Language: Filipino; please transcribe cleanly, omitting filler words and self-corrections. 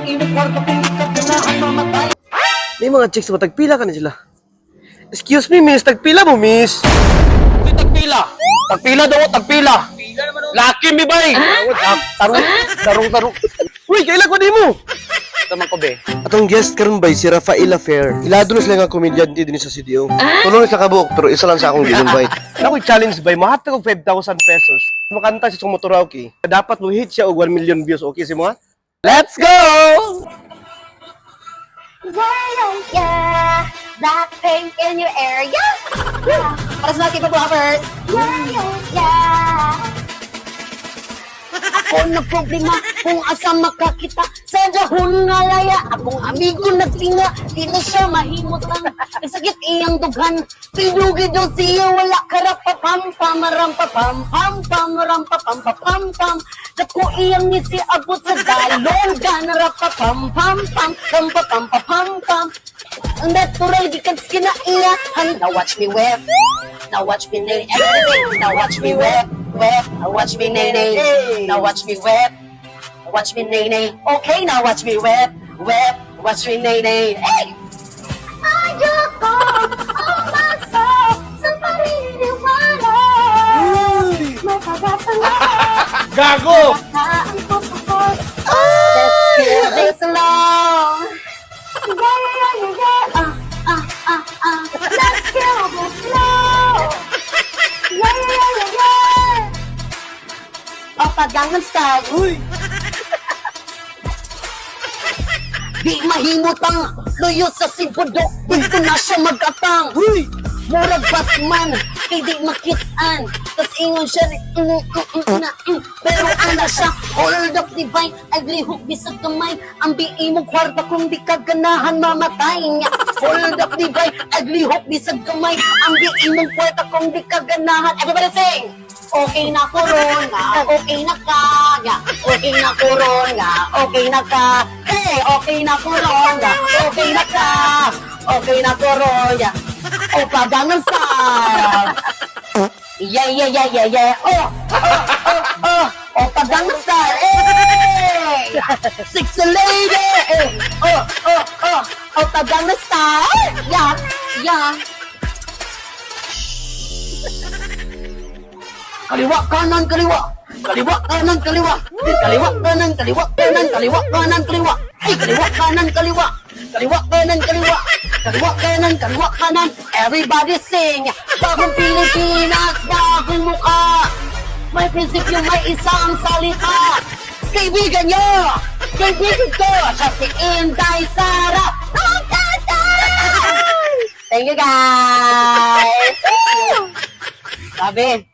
imo kwarto kung ikaganahan mamatay. May mga chicks ba, tagpila ka na sila. Excuse me, miss, tagpila mo, miss. Uy, tagpila. Tagpila daw, tagpila. Laki mi bay. Tarong. Uy, kailan ko di mo? Tama ko be. Atong guest karon bay si Rafaela Fair. Ilado na sila nga komedyante din sa CDO. Tulong sa kabuok, pero isa lang sa akong ginambay. Ako'y challenge bay, mahatag og 5,000 pesos. Makanta siya sa motoraoke. Dapat mo hit siya og 1 million views, okay si mo ha? Let's go! Yeah, Blackpink in your area. Yeah. Para sa mga K-popers. Yeah. Ako na problema kung asa makakita sa dahon nga laya. Akong amigo nagtinga, di na siya mahimutan. Sakit iyang dughan, pinugi daw siya, wala karapapam, pamarampapam, pam. Naku iyang ngisi abot sa dalong, ganarapapam, pam. Ang natural, di kan skina iya. Now watch me whip, now watch me nail everything. Now watch me whip. Now watch me nay. Now watch me whip. Watch me nay. Okay, now watch me whip. Watch me nay. Hey! Ayoko umasok sa paniniwala. May pag-asa na. Gago! Ang puso ko. Let's kill this alone. Yeah. Let's kill this alone. Yeah. Opa Gangnam Style. Uy! Di mahimutang luyo sa sibudok. Dito na siya mag-atang. Uy! Murag Batman, kay di makitaan. Tas ingon siya, pero ana siya, hold up divine, aglihok bisag kamay. Ang bi'i mo kwarta kung di ka ganahan mamatay niya. Hold up divine, aglihok bisag kamay. Ang bi'i mo kwarta kung di ka ganahan. Everybody sing! Okay na corona, okay na ka, okay na corona, okay na ka, okay na corona, okay na ka, okay na corona. Opa Gangnam Style. Yeah. Opa Gangnam Style. Hey! Sexy lady. Opa Gangnam Style. Yeah. Kaliwa kanan kaliwa. Kaliwa kanan kaliwa. Kaliwa kanan kaliwa. Kaliwa kanan kaliwa. Ay kaliwa kanan kaliwa. Kaliwa kanan kaliwa. Kaliwa kanan. Everybody sing. Bagong Pilipinas, bagong mukha. May prinsipyo, may isang salita. Kaibigan nyo. Kaibigan ko. Siya si Inday Sara. Thank you guys. Sabi.